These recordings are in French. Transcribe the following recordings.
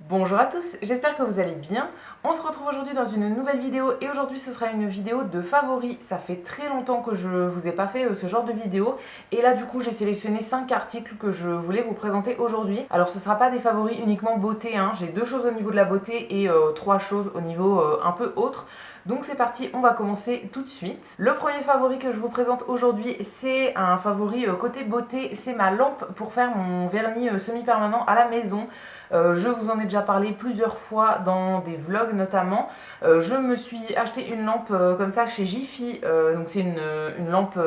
Bonjour à tous, j'espère que vous allez bien. On se retrouve aujourd'hui dans une nouvelle vidéo et aujourd'hui ce sera une vidéo de favoris. Ça fait très longtemps que je vous ai pas fait ce genre de vidéo et là du coup j'ai sélectionné 5 articles que je voulais vous présenter aujourd'hui. Alors ce sera pas des favoris uniquement beauté, hein. J'ai 2 choses au niveau de la beauté et 3 choses au niveau un peu autre. Donc c'est parti, on va commencer tout de suite. Le premier favori que je vous présente aujourd'hui, c'est un favori côté beauté, c'est ma lampe pour faire mon vernis semi-permanent à la maison. Je vous en ai déjà parlé plusieurs fois dans des vlogs notamment. Je me suis acheté une lampe comme ça chez Jiffy, donc c'est une lampe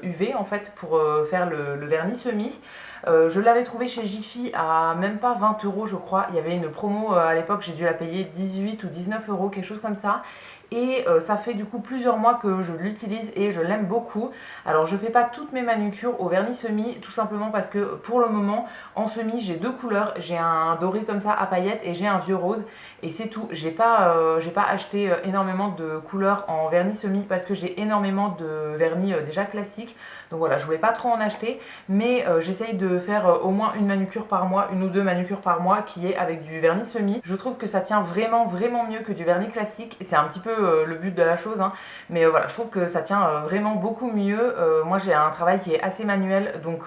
UV en fait pour faire le vernis semi. Je l'avais trouvée chez Jiffy à même pas 20 euros je crois. Il y avait une promo à l'époque, j'ai dû la payer 18 ou 19 euros, quelque chose comme ça. Et ça fait du coup plusieurs mois que je l'utilise et je l'aime beaucoup. Alors je fais pas toutes mes manucures au vernis semi tout simplement parce que pour le moment en semi j'ai 2 couleurs. J'ai un doré comme ça à paillettes et j'ai un vieux rose et c'est tout. J'ai pas acheté énormément de couleurs en vernis semi parce que j'ai énormément de vernis déjà classiques. Donc voilà, je voulais pas trop en acheter, mais j'essaye de faire au moins une manucure par mois, une ou deux manucures par mois qui est avec du vernis semi. Je trouve que ça tient vraiment mieux que du vernis classique et c'est un petit peu le but de la chose, hein. Mais voilà, je trouve que ça tient vraiment beaucoup mieux. Moi j'ai un travail qui est assez manuel, donc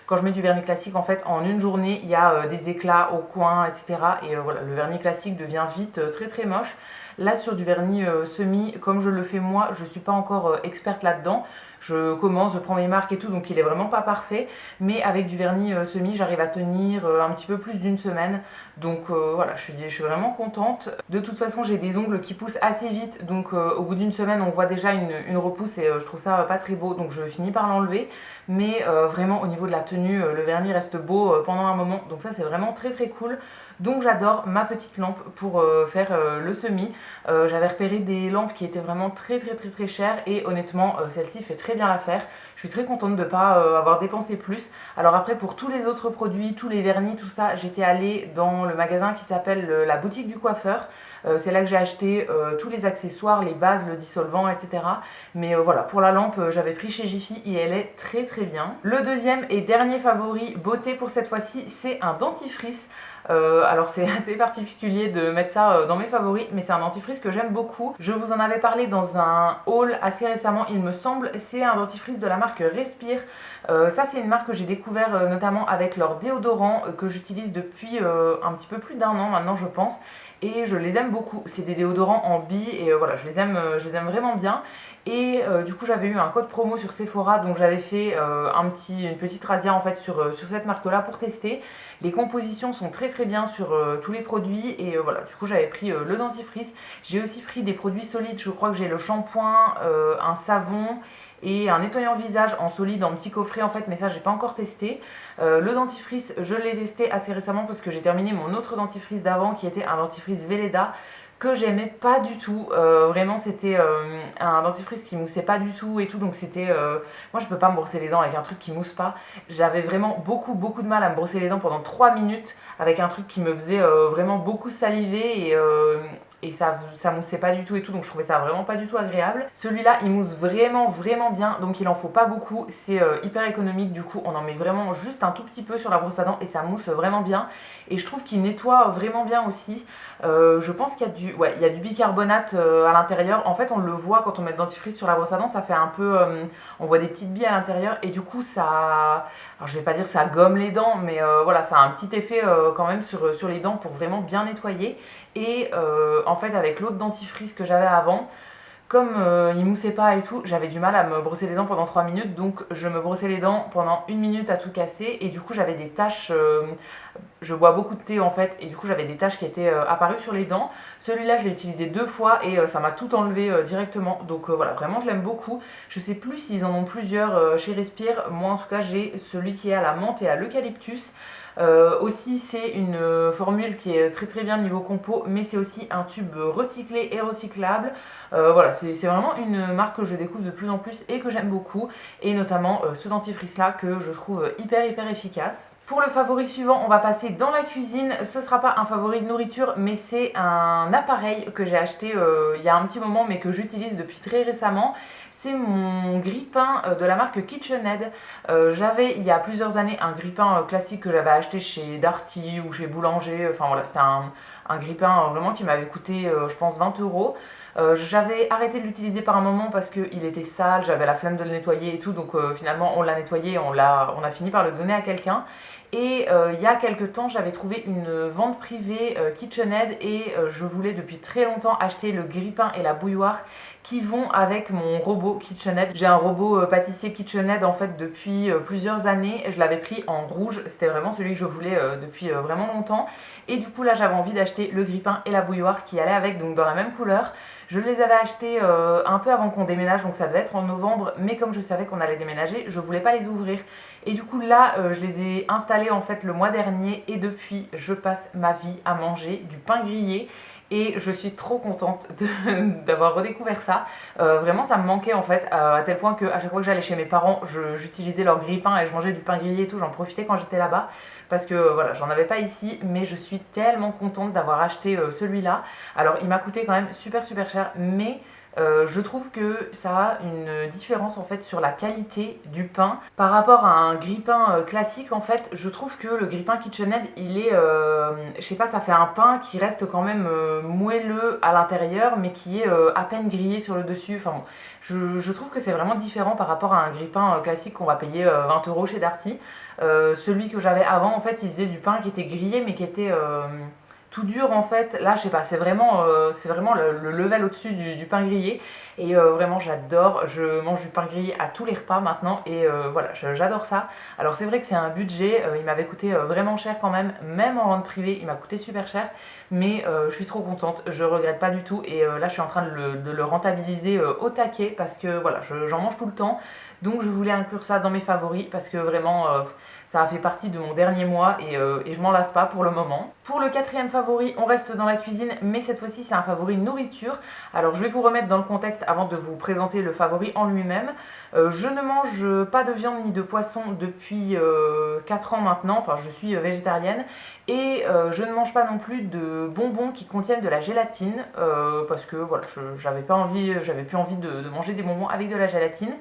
quand je mets du vernis classique en fait en une journée il y a des éclats au coin, etc. Et voilà, le vernis classique devient vite très moche. Là sur du vernis semi, comme je le fais moi, je suis pas encore experte là-dedans. Je commence, je prends mes marques et tout, donc il est vraiment pas parfait. Mais avec du vernis semi, j'arrive à tenir un petit peu plus d'une semaine. Donc voilà, je suis vraiment contente. De toute façon, j'ai des ongles qui poussent assez vite. Donc au bout d'une semaine, on voit déjà une repousse et je trouve ça pas très beau. Donc je finis par l'enlever. Mais vraiment, au niveau de la tenue, le vernis reste beau pendant un moment. Donc ça, c'est vraiment très cool. Donc j'adore ma petite lampe pour faire le semi. J'avais repéré des lampes qui étaient vraiment très chères et honnêtement celle-ci fait très bien l'affaire. Je suis très contente de ne pas avoir dépensé plus. Alors après pour tous les autres produits, tous les vernis, tout ça, j'étais allée dans le magasin qui s'appelle la boutique du coiffeur. C'est là que j'ai acheté tous les accessoires, les bases, le dissolvant, etc. Mais voilà, pour la lampe, j'avais pris chez Jiffy et elle est très bien. Le deuxième et dernier favori beauté pour cette fois-ci, c'est un dentifrice. Alors c'est assez particulier de mettre ça dans mes favoris, mais c'est un dentifrice que j'aime beaucoup. Je vous en avais parlé dans un haul assez récemment, il me semble. C'est un dentifrice de la marque Respire. Ça c'est une marque que j'ai découvert notamment avec leur déodorant que j'utilise depuis un petit peu plus d'un an maintenant je pense. Et je les aime beaucoup. C'est des déodorants en billes et voilà, je les aime vraiment bien. Et du coup j'avais eu un code promo sur Sephora, donc j'avais fait une petite razzia en fait sur cette marque là pour tester. Les compositions sont très bien sur tous les produits et voilà, du coup j'avais pris le dentifrice. J'ai aussi pris des produits solides, je crois que j'ai le shampoing, un savon et un nettoyant visage en solide en petit coffret en fait, mais ça j'ai pas encore testé. Le dentifrice je l'ai testé assez récemment parce que j'ai terminé mon autre dentifrice d'avant qui était un dentifrice Velleda que j'aimais pas du tout. Vraiment c'était un dentifrice qui moussait pas du tout et tout, donc c'était moi je peux pas me brosser les dents avec un truc qui mousse pas. J'avais vraiment beaucoup de mal à me brosser les dents pendant 3 minutes avec un truc qui me faisait vraiment beaucoup saliver et ça moussait pas du tout et tout, donc je trouvais ça vraiment pas du tout agréable. Celui-là il mousse vraiment bien, donc il en faut pas beaucoup. C'est hyper économique, du coup on en met vraiment juste un tout petit peu sur la brosse à dents et ça mousse vraiment bien. Et je trouve qu'il nettoie vraiment bien aussi. Je pense qu'il y a du bicarbonate à l'intérieur. En fait on le voit quand on met le dentifrice sur la brosse à dents, ça fait un peu on voit des petites billes à l'intérieur et du coup ça, alors je vais pas dire ça gomme les dents, mais voilà, ça a un petit effet quand même sur les dents pour vraiment bien nettoyer. Et en fait avec l'autre dentifrice que j'avais avant, comme il moussait pas et tout, j'avais du mal à me brosser les dents pendant 3 minutes, donc je me brossais les dents pendant 1 minute à tout casser et du coup j'avais des taches, je bois beaucoup de thé en fait et du coup j'avais des taches qui étaient apparues sur les dents. Celui-là je l'ai utilisé 2 fois et ça m'a tout enlevé directement, donc voilà, vraiment je l'aime beaucoup. Je sais plus s'ils en ont plusieurs chez Respire, moi en tout cas j'ai celui qui est à la menthe et à l'eucalyptus. Aussi c'est une formule qui est très bien niveau compo, mais c'est aussi un tube recyclé et recyclable. Voilà, c'est vraiment une marque que je découvre de plus en plus et que j'aime beaucoup, et notamment ce dentifrice là que je trouve hyper efficace. Pour le favori suivant, on va passer dans la cuisine. Ce sera pas un favori de nourriture, mais c'est un appareil que j'ai acheté il y a un petit moment mais que j'utilise depuis très récemment. c'est mon grille-pain de la marque KitchenAid. J'avais il y a plusieurs années un grille-pain classique que j'avais acheté chez Darty ou chez Boulanger. Enfin voilà, c'était un grille-pain vraiment qui m'avait coûté je pense 20 euros. J'avais arrêté de l'utiliser par un moment parce qu'il était sale, j'avais la flemme de le nettoyer et tout, donc finalement on l'a nettoyé, on a fini par le donner à quelqu'un. Et il y a quelques temps, j'avais trouvé une vente privée KitchenAid et je voulais depuis très longtemps acheter le grille-pain et la bouilloire qui vont avec mon robot KitchenAid. J'ai un robot pâtissier KitchenAid en fait depuis plusieurs années. Je l'avais pris en rouge, c'était vraiment celui que je voulais depuis vraiment longtemps. Et du coup là j'avais envie d'acheter le grille-pain et la bouilloire qui allaient avec, donc dans la même couleur. Je les avais achetés un peu avant qu'on déménage, donc ça devait être en novembre, mais comme je savais qu'on allait déménager, je voulais pas les ouvrir. Et du coup là, je les ai installés en fait le mois dernier et depuis, je passe ma vie à manger du pain grillé. Et je suis trop contente d'avoir redécouvert ça. Vraiment, ça me manquait en fait, à tel point qu'à chaque fois que j'allais chez mes parents, j'utilisais leur grille-pain et je mangeais du pain grillé et tout. J'en profitais quand j'étais là-bas parce que voilà, j'en avais pas ici, mais je suis tellement contente d'avoir acheté celui-là. Alors, il m'a coûté quand même super cher, mais je trouve que ça a une différence en fait sur la qualité du pain par rapport à un grille-pain classique. En fait, je trouve que le grille-pain KitchenAid, il est, je sais pas, ça fait un pain qui reste quand même moelleux à l'intérieur, mais qui est à peine grillé sur le dessus. Enfin, bon, je trouve que c'est vraiment différent par rapport à un grille-pain classique qu'on va payer 20 euros chez Darty. Celui que j'avais avant, en fait, il faisait du pain qui était grillé, mais qui était tout dur en fait. Là je sais pas, c'est vraiment le level au-dessus du pain grillé. Et vraiment j'adore, je mange du pain grillé à tous les repas maintenant. Et voilà, j'adore ça. Alors c'est vrai que c'est un budget, il m'avait coûté vraiment cher quand même en vente privée il m'a coûté super cher. Mais je suis trop contente, je regrette pas du tout. Et là je suis en train de le rentabiliser au taquet parce que voilà, j'en mange tout le temps. Donc je voulais inclure ça dans mes favoris parce que vraiment ça a fait partie de mon dernier mois et je m'en lasse pas pour le moment. Pour le quatrième favori, on reste dans la cuisine, mais cette fois-ci c'est un favori nourriture. Alors je vais vous remettre dans le contexte avant de vous présenter le favori en lui-même. Je ne mange pas de viande ni de poisson depuis 4 ans maintenant, enfin je suis végétarienne. Et je ne mange pas non plus de bonbons qui contiennent de la gélatine parce que voilà, j'avais plus envie de manger des bonbons avec de la gélatine.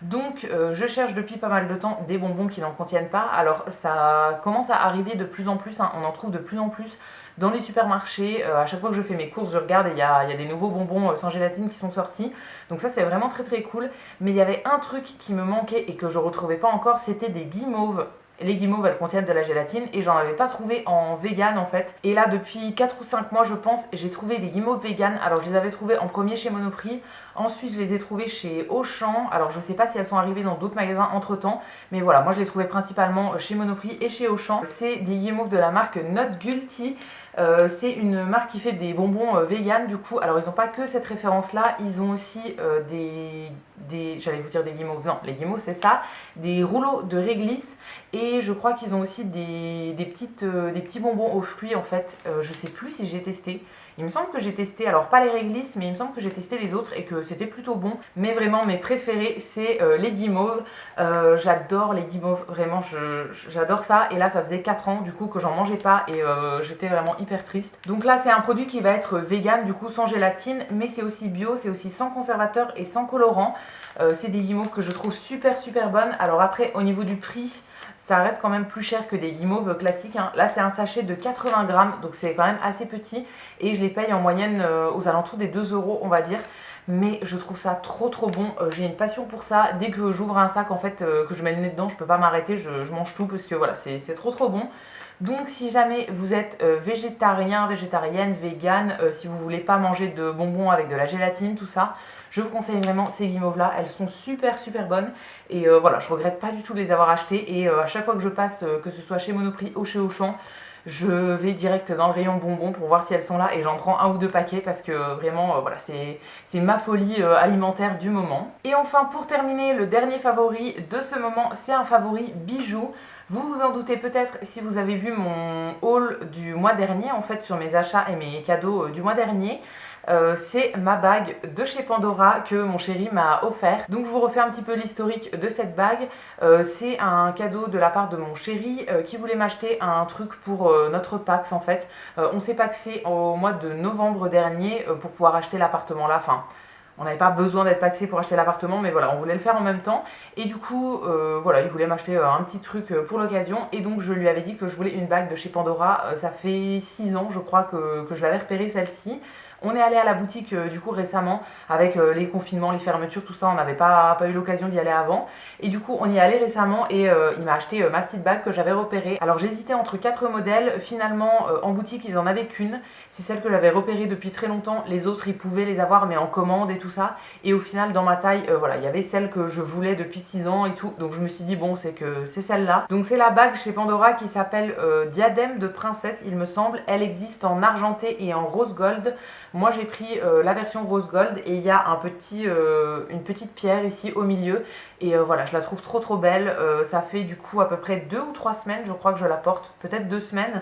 Donc je cherche depuis pas mal de temps des bonbons qui n'en contiennent pas. Alors ça commence à arriver de plus en plus, hein, on en trouve de plus en plus dans les supermarchés. À chaque fois que je fais mes courses, je regarde et il y a des nouveaux bonbons sans gélatine qui sont sortis. Donc ça c'est vraiment très cool. Mais il y avait un truc qui me manquait et que je retrouvais pas encore, c'était des guimauves. Les guimauves elles contiennent de la gélatine et j'en avais pas trouvé en vegan en fait. Et là depuis 4 ou 5 mois je pense, j'ai trouvé des guimauves vegan. Alors je les avais trouvées en premier chez Monoprix, ensuite je les ai trouvées chez Auchan. Alors je sais pas si elles sont arrivées dans d'autres magasins entre temps, mais voilà, moi je les trouvais principalement chez Monoprix et chez Auchan. C'est des guimauves de la marque Not Guilty. C'est une marque qui fait des bonbons vegan du coup. Alors ils n'ont pas que cette référence là, ils ont aussi j'allais vous dire des guimauves, non les guimauves c'est ça, des rouleaux de réglisse. Et je crois qu'ils ont aussi des petits bonbons aux fruits en fait. Je sais plus si j'ai testé. Il me semble que j'ai testé, alors pas les réglisses, mais il me semble que j'ai testé les autres et que c'était plutôt bon. Mais vraiment mes préférés c'est les guimauves. J'adore les guimauves, vraiment j'adore ça. Et là ça faisait 4 ans du coup que j'en mangeais pas et j'étais vraiment hyper triste. Donc là c'est un produit qui va être vegan du coup sans gélatine, mais c'est aussi bio, c'est aussi sans conservateur et sans colorant. C'est des guimauves que je trouve super bonnes. Alors après au niveau du prix, ça reste quand même plus cher que des guimauves classiques, hein. Là c'est un sachet de 80 grammes, donc c'est quand même assez petit. Et je les paye en moyenne aux alentours des 2 euros on va dire. Mais je trouve ça trop bon, j'ai une passion pour ça. Dès que j'ouvre un sac en fait, que je mets le nez dedans, je peux pas m'arrêter, je mange tout parce que voilà, c'est trop bon. Donc si jamais vous êtes végétarien, végétarienne, vegan, si vous voulez pas manger de bonbons avec de la gélatine, tout ça, je vous conseille vraiment ces guimauves là, elles sont super bonnes. Et voilà, je regrette pas du tout de les avoir achetées. Et à chaque fois que je passe, que ce soit chez Monoprix ou chez Auchan, je vais direct dans le rayon bonbons pour voir si elles sont là et j'en prends un ou deux paquets parce que vraiment voilà, c'est ma folie alimentaire du moment. Et enfin pour terminer, le dernier favori de ce moment, c'est un favori bijou. Vous vous en doutez peut-être si vous avez vu mon haul du mois dernier en fait sur mes achats et mes cadeaux du mois dernier. C'est ma bague de chez Pandora que mon chéri m'a offert. Donc je vous refais un petit peu l'historique de cette bague. C'est un cadeau de la part de mon chéri qui voulait m'acheter un truc pour notre Pax en fait. On s'est paxé au mois de novembre dernier pour pouvoir acheter l'appartement là. Enfin, on n'avait pas besoin d'être paxé pour acheter l'appartement, mais voilà, on voulait le faire en même temps. Et du coup, voilà, il voulait m'acheter un petit truc pour l'occasion. Et donc, je lui avais dit que je voulais une bague de chez Pandora. Ça fait 6 ans, je crois, que je l'avais repérée celle-ci. On est allé à la boutique du coup récemment avec les confinements, les fermetures, tout ça, on n'avait pas eu l'occasion d'y aller avant. Et du coup on y est allé récemment et il m'a acheté ma petite bague que j'avais repérée. Alors j'hésitais entre 4 modèles, finalement en boutique ils en avaient qu'une. C'est celle que j'avais repérée depuis très longtemps, les autres ils pouvaient les avoir mais en commande et tout ça. Et au final dans ma taille, voilà, il y avait celle que je voulais depuis 6 ans et tout. Donc je me suis dit bon c'est que c'est celle-là. Donc c'est la bague chez Pandora qui s'appelle Diadème de Princesse il me semble. Elle existe en argenté et en rose gold. Moi j'ai pris la version rose gold et il y a une petite pierre ici au milieu et voilà je la trouve trop belle. Ça fait du coup à peu près 2 ou 3 semaines je crois que je la porte, peut-être 2 semaines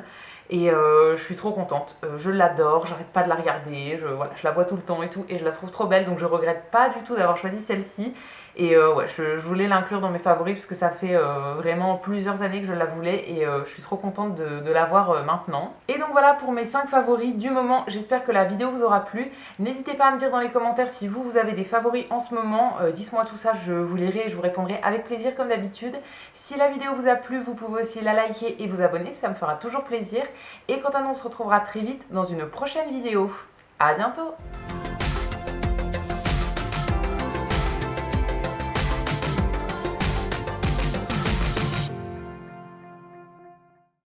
et je suis trop contente, je l'adore, j'arrête pas de la regarder, voilà, je la vois tout le temps et tout et je la trouve trop belle donc je regrette pas du tout d'avoir choisi celle-ci. Et ouais, je voulais l'inclure dans mes favoris parce que ça fait vraiment plusieurs années que je la voulais et je suis trop contente de l'avoir maintenant. Et donc voilà pour mes 5 favoris du moment, j'espère que la vidéo vous aura plu. N'hésitez pas à me dire dans les commentaires si vous avez des favoris en ce moment, dites-moi tout ça, je vous lirai et je vous répondrai avec plaisir comme d'habitude. Si la vidéo vous a plu, vous pouvez aussi la liker et vous abonner, ça me fera toujours plaisir. Et quant à nous, on se retrouvera très vite dans une prochaine vidéo. À bientôt!